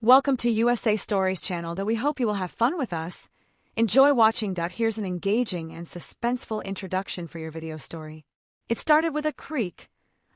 Welcome to USA Stories channel that we hope you will have fun with us. Enjoy watching. Here's an engaging and suspenseful introduction for your video story. It started with a creak,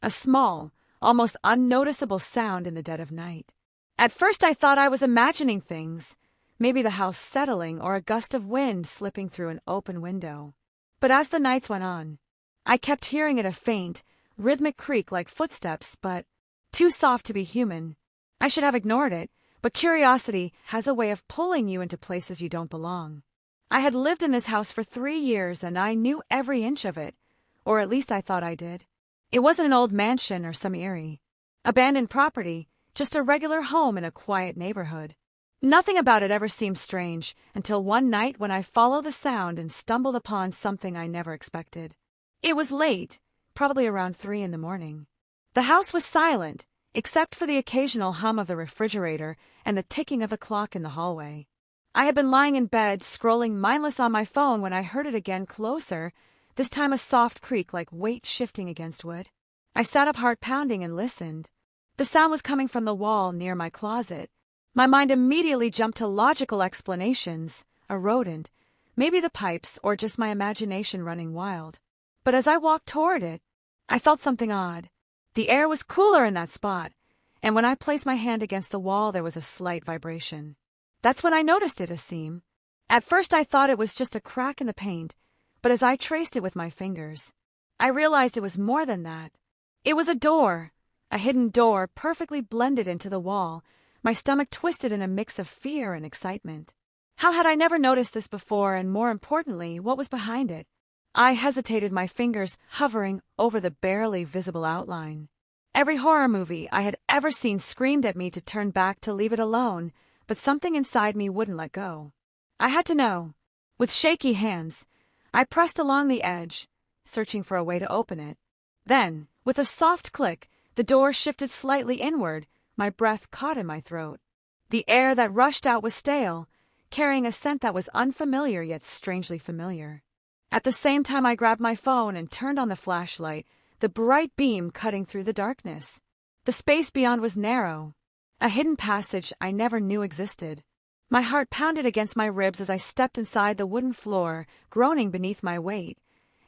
a small, almost unnoticeable sound in the dead of night. At first I thought I was imagining things, maybe the house settling or a gust of wind slipping through an open window. But as the nights went on, I kept hearing it, a faint, rhythmic creak like footsteps, but too soft to be human. I should have ignored it. But curiosity has a way of pulling you into places you don't belong. I had lived in this house for 3 years and I knew every inch of it, or at least I thought I did. It wasn't an old mansion or some eerie, abandoned property, just a regular home in a quiet neighborhood. Nothing about it ever seemed strange until one night when I followed the sound and stumbled upon something I never expected. It was late, probably around 3 in the morning. The house was silent, except for the occasional hum of the refrigerator and the ticking of a clock in the hallway. I had been lying in bed, scrolling mindless on my phone when I heard it again, closer, this time a soft creak like weight shifting against wood. I sat up, heart pounding, and listened. The sound was coming from the wall near my closet. My mind immediately jumped to logical explanations, a rodent, maybe the pipes, or just my imagination running wild. But as I walked toward it, I felt something odd. The air was cooler in that spot, and when I placed my hand against the wall there was a slight vibration. That's when I noticed it, a seam. At first I thought it was just a crack in the paint, but as I traced it with my fingers, I realized it was more than that. It was a door, a hidden door perfectly blended into the wall. My stomach twisted in a mix of fear and excitement. How had I never noticed this before, and more importantly, what was behind it? I hesitated, my fingers hovering over the barely visible outline. Every horror movie I had ever seen screamed at me to turn back, to leave it alone, but something inside me wouldn't let go. I had to know. With shaky hands, I pressed along the edge, searching for a way to open it. Then, with a soft click, the door shifted slightly inward. My breath caught in my throat. The air that rushed out was stale, carrying a scent that was unfamiliar yet strangely familiar. At the same time I grabbed my phone and turned on the flashlight, the bright beam cutting through the darkness. The space beyond was narrow, a hidden passage I never knew existed. My heart pounded against my ribs as I stepped inside the wooden floor, groaning beneath my weight.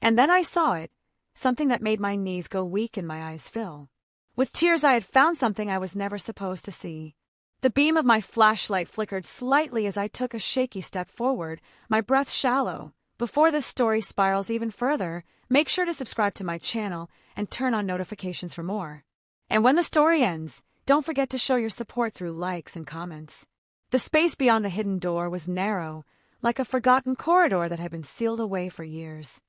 And then I saw it, something that made my knees go weak and my eyes fill. With tears I had found something I was never supposed to see. The beam of my flashlight flickered slightly as I took a shaky step forward, my breath shallow. Before this story spirals even further, make sure to subscribe to my channel and turn on notifications for more. And when the story ends, don't forget to show your support through likes and comments. The space beyond the hidden door was narrow, like a forgotten corridor that had been sealed away for years.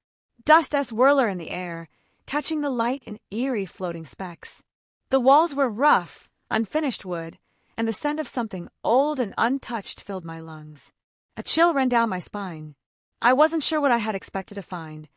Dust as whirler in the air, catching the light in eerie floating specks. The walls were rough, unfinished wood, and the scent of something old and untouched filled my lungs. A chill ran down my spine. I wasn't sure what I had expected to find.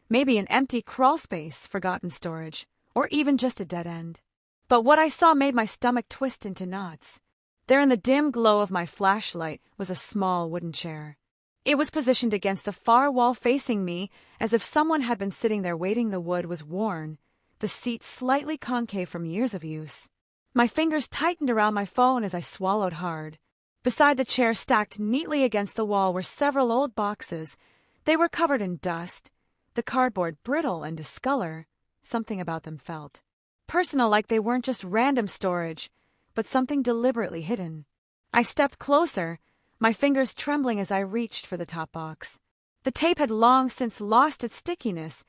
Maybe an empty crawl space, forgotten storage, or even just a dead end. But what I saw made my stomach twist into knots. There in the dim glow of my flashlight was a small wooden chair. It was positioned against the far wall facing me, as if someone had been sitting there waiting. The wood was worn, the seat slightly concave from years of use. My fingers tightened around my phone as I swallowed hard. Beside the chair, stacked neatly against the wall, were several old boxes. They were covered in dust, the cardboard brittle and discolor. Something about them felt personal, like they weren't just random storage, but something deliberately hidden. I stepped closer, my fingers trembling as I reached for the top box. The tape had long since lost its stickiness,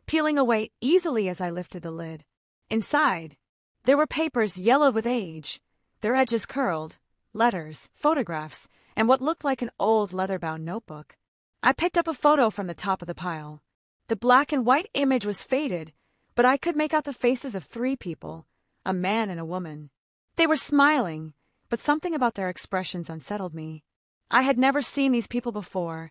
peeling away easily as I lifted the lid. Inside, there were papers yellowed with age, their edges curled, letters, photographs, and what looked like an old leather-bound notebook. I picked up a photo from the top of the pile. The black and white image was faded, but I could make out the faces of 3 people, a man and a woman. They were smiling, but something about their expressions unsettled me. I had never seen these people before,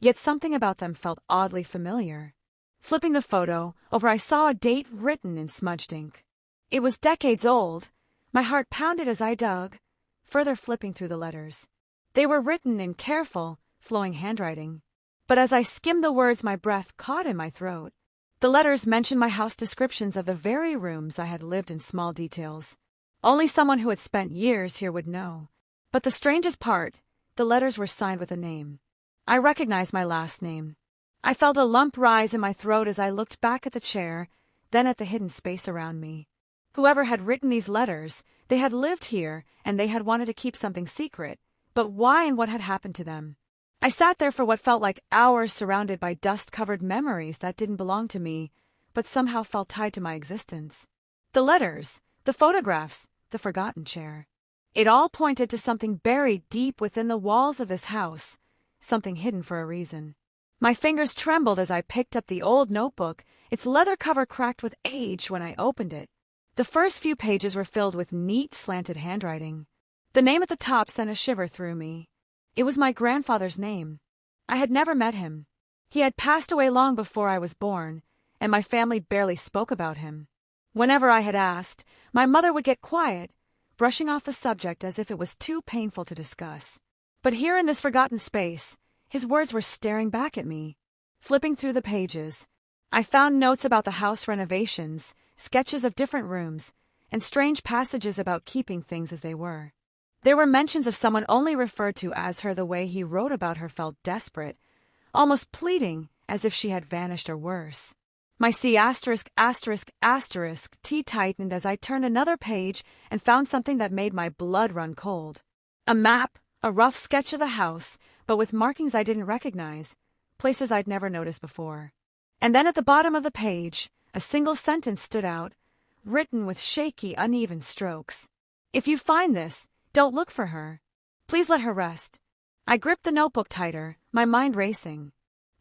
yet something about them felt oddly familiar. Flipping the photo over, I saw a date written in smudged ink. It was decades old. My heart pounded as I dug, further flipping through the letters. They were written in careful, flowing handwriting. But as I skimmed the words, my breath caught in my throat. The letters mentioned my house, descriptions of the very rooms I had lived in, small details. Only someone who had spent years here would know. But the strangest part, the letters were signed with a name. I recognized my last name. I felt a lump rise in my throat as I looked back at the chair, then at the hidden space around me. Whoever had written these letters, they had lived here, and they had wanted to keep something secret. But why and what had happened to them? I sat there for what felt like hours, surrounded by dust-covered memories that didn't belong to me, but somehow felt tied to my existence. The letters, the photographs, the forgotten chair. It all pointed to something buried deep within the walls of this house, something hidden for a reason. My fingers trembled as I picked up the old notebook, its leather cover cracked with age when I opened it. The first few pages were filled with neat, slanted handwriting. The name at the top sent a shiver through me. It was my grandfather's name. I had never met him. He had passed away long before I was born, and my family barely spoke about him. Whenever I had asked, my mother would get quiet, brushing off the subject as if it was too painful to discuss. But here in this forgotten space, his words were staring back at me. Flipping through the pages, I found notes about the house renovations, sketches of different rooms, and strange passages about keeping things as they were. There were mentions of someone only referred to as her. The way he wrote about her felt desperate, almost pleading, as if she had vanished or worse. My C***** T tightened as I turned another page and found something that made my blood run cold. A map, a rough sketch of the house, but with markings I didn't recognize, places I'd never noticed before. And then at the bottom of the page, a single sentence stood out, written with shaky, uneven strokes. "If you find this, don't look for her. Please let her rest." I gripped the notebook tighter, my mind racing.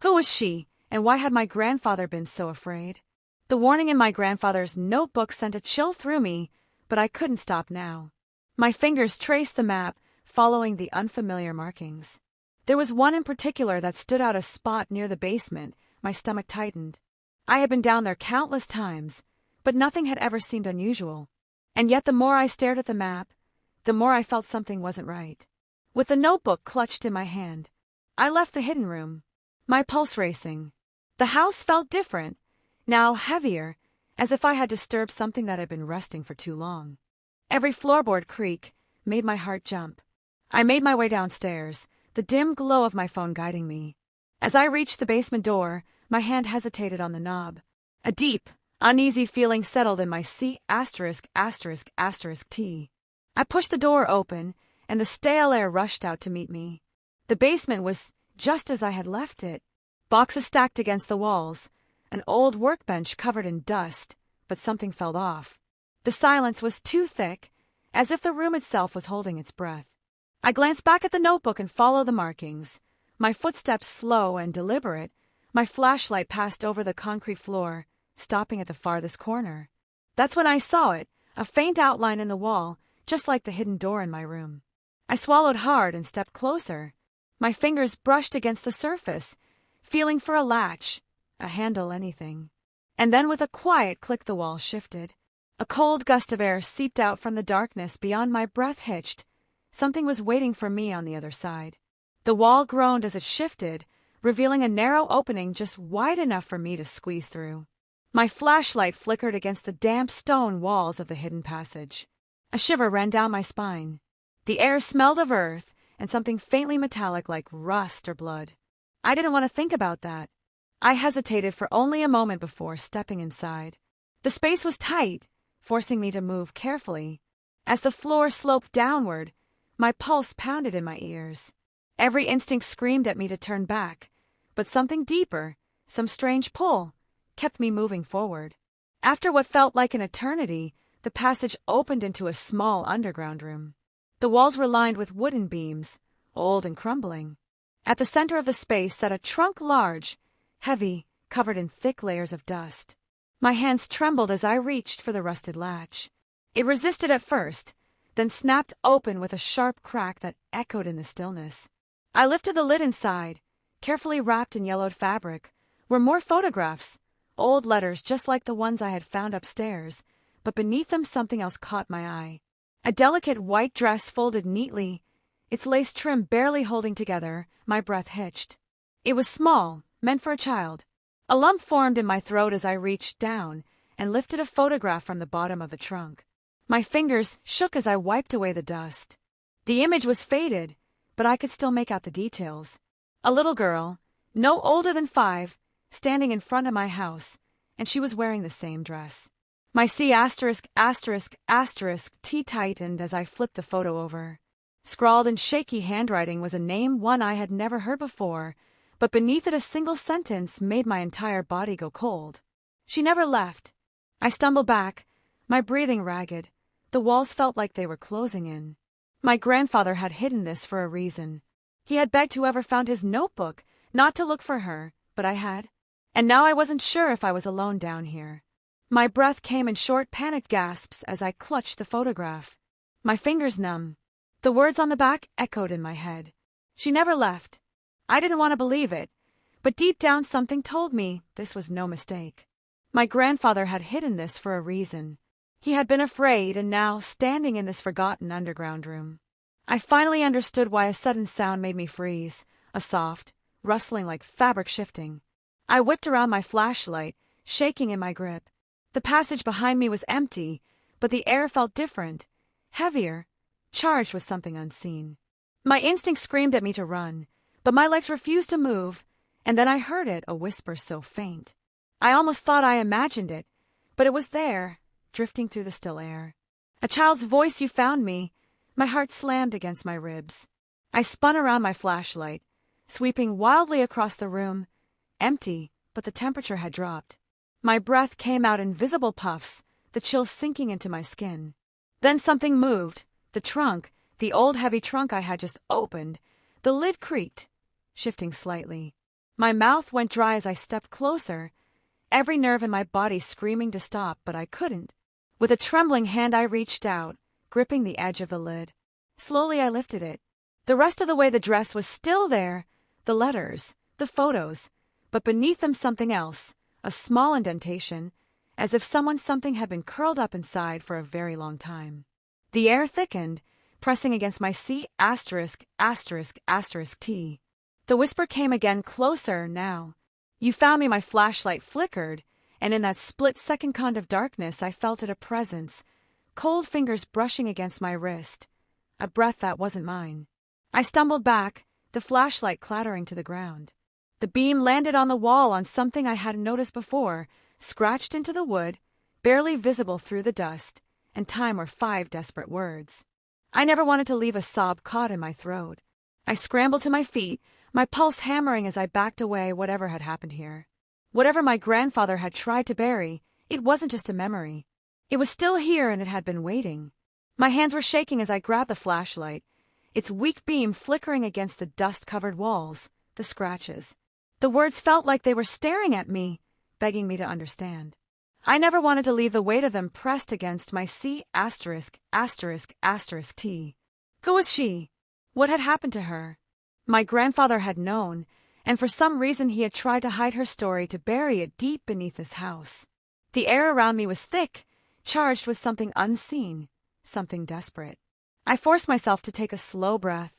Who was she, and why had my grandfather been so afraid? The warning in my grandfather's notebook sent a chill through me, but I couldn't stop now. My fingers traced the map, following the unfamiliar markings. There was one in particular that stood out, a spot near the basement. My stomach tightened. I had been down there countless times, but nothing had ever seemed unusual. And yet the more I stared at the map, the more I felt something wasn't right. With the notebook clutched in my hand, I left the hidden room, my pulse racing. The house felt different, now heavier, as if I had disturbed something that had been resting for too long. Every floorboard creak made my heart jump. I made my way downstairs, the dim glow of my phone guiding me. As I reached the basement door, my hand hesitated on the knob. A deep, uneasy feeling settled in my C******T. I pushed the door open, and the stale air rushed out to meet me. The basement was just as I had left it. Boxes stacked against the walls, an old workbench covered in dust, but something felt off. The silence was too thick, as if the room itself was holding its breath. I glanced back at the notebook and followed the markings. My footsteps slow and deliberate, my flashlight passed over the concrete floor, stopping at the farthest corner. That's when I saw it, a faint outline in the wall, just like the hidden door in my room. I swallowed hard and stepped closer. My fingers brushed against the surface, feeling for a latch, a handle, anything. And then with a quiet click the wall shifted. A cold gust of air seeped out from the darkness beyond. My breath hitched. Something was waiting for me on the other side. The wall groaned as it shifted, revealing a narrow opening just wide enough for me to squeeze through. My flashlight flickered against the damp stone walls of the hidden passage. A shiver ran down my spine. The air smelled of earth and something faintly metallic like rust or blood. I didn't want to think about that. I hesitated for only a moment before stepping inside. The space was tight, forcing me to move carefully. As the floor sloped downward, my pulse pounded in my ears. Every instinct screamed at me to turn back, but something deeper, some strange pull, kept me moving forward. After what felt like an eternity, the passage opened into a small underground room. The walls were lined with wooden beams, old and crumbling. At the center of the space sat a trunk large, heavy, covered in thick layers of dust. My hands trembled as I reached for the rusted latch. It resisted at first, then snapped open with a sharp crack that echoed in the stillness. I lifted the lid inside. Carefully wrapped in yellowed fabric were more photographs, old letters just like the ones I had found upstairs, but beneath them something else caught my eye. A delicate white dress folded neatly, its lace trim barely holding together. My breath hitched. It was small, meant for a child. A lump formed in my throat as I reached down and lifted a photograph from the bottom of the trunk. My fingers shook as I wiped away the dust. The image was faded, but I could still make out the details. A little girl, no older than 5, standing in front of my house, and she was wearing the same dress. My C***** T tightened as I flipped the photo over. Scrawled in shaky handwriting was a name, one I had never heard before, but beneath it a single sentence made my entire body go cold. She never left. I stumbled back, my breathing ragged. The walls felt like they were closing in. My grandfather had hidden this for a reason. He had begged whoever found his notebook not to look for her, but I had. And now I wasn't sure if I was alone down here. My breath came in short, panicked gasps as I clutched the photograph. My fingers numb. The words on the back echoed in my head. She never left. I didn't want to believe it, but deep down something told me this was no mistake. My grandfather had hidden this for a reason. He had been afraid, and now, standing in this forgotten underground room, I finally understood why a sudden sound made me freeze, a soft, rustling like fabric shifting. I whipped around my flashlight, shaking in my grip. The passage behind me was empty, but the air felt different, heavier, charged with something unseen. My instinct screamed at me to run, but my legs refused to move, and then I heard it, a whisper so faint. I almost thought I imagined it, but it was there, drifting through the still air. A child's voice, "You found me." My heart slammed against my ribs. I spun around my flashlight, sweeping wildly across the room. Empty, but the temperature had dropped. My breath came out in visible puffs, the chill sinking into my skin. Then something moved. The trunk, the old heavy trunk I had just opened. The lid creaked, shifting slightly. My mouth went dry as I stepped closer, every nerve in my body screaming to stop, but I couldn't. With a trembling hand I reached out, gripping the edge of the lid. Slowly I lifted it. The rest of the way the dress was still there, the letters, the photos, but beneath them something else, a small indentation, as if something had been curled up inside for a very long time. The air thickened, pressing against my C*******T. The whisper came again, closer now. "You found me." My flashlight flickered, and in that split-second kind of darkness I felt it, a presence, cold fingers brushing against my wrist, a breath that wasn't mine. I stumbled back, the flashlight clattering to the ground. The beam landed on the wall, on something I hadn't noticed before, scratched into the wood, barely visible through the dust, and time were 5 desperate words. I never wanted to leave a sob caught in my throat. I scrambled to my feet, my pulse hammering as I backed away. Whatever had happened here, whatever my grandfather had tried to bury, it wasn't just a memory. It was still here, and it had been waiting. My hands were shaking as I grabbed the flashlight, its weak beam flickering against the dust-covered walls, the scratches. The words felt like they were staring at me, begging me to understand. I never wanted to leave the weight of them pressed against my C******T. Who was she? What had happened to her? My grandfather had known, and for some reason he had tried to hide her story, to bury it deep beneath this house. The air around me was thick, charged with something unseen, something desperate. I forced myself to take a slow breath.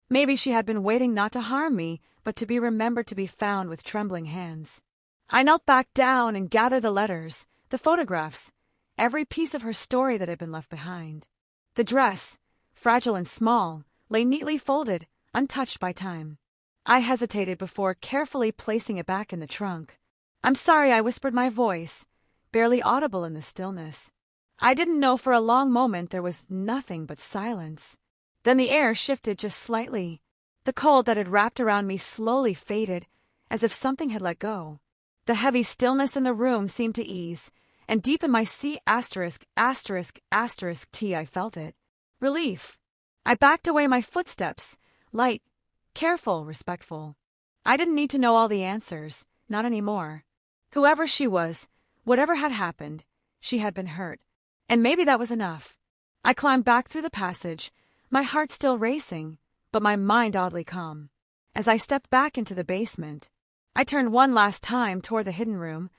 Maybe she had been waiting not to harm me, but to be remembered, to be found with trembling hands. I knelt back down and gathered the letters, the photographs, every piece of her story that had been left behind. The dress, fragile and small, lay neatly folded, untouched by time. I hesitated before carefully placing it back in the trunk. "I'm sorry," I whispered, my voice barely audible in the stillness. I didn't know. For a long moment there was nothing but silence. Then the air shifted just slightly. The cold that had wrapped around me slowly faded, as if something had let go. The heavy stillness in the room seemed to ease, and deep in my C*****T I felt it. Relief. I backed away, my footsteps, light, careful, respectful. I didn't need to know all the answers, not anymore. Whoever she was, whatever had happened, she had been hurt. And maybe that was enough. I climbed back through the passage, my heart still racing, but my mind oddly calm. As I stepped back into the basement, I turned one last time toward the hidden room,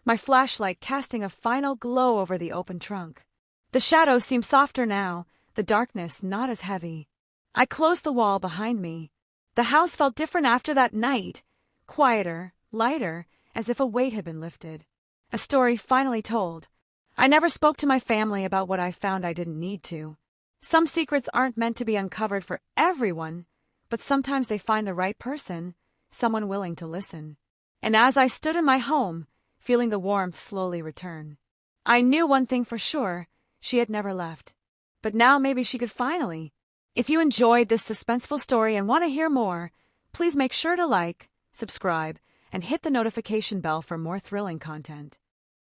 my flashlight casting a final glow over the open trunk. The shadows seemed softer now, the darkness not as heavy. I closed the wall behind me. The house felt different after that night, quieter, lighter, as if a weight had been lifted. A story finally told. I never spoke to my family about what I found. I didn't need to. Some secrets aren't meant to be uncovered for everyone, but sometimes they find the right person, someone willing to listen. And as I stood in my home, feeling the warmth slowly return, I knew one thing for sure: she had never left. But now maybe she could finally. If you enjoyed this suspenseful story and want to hear more, please make sure to like, subscribe, and hit the notification bell for more thrilling content.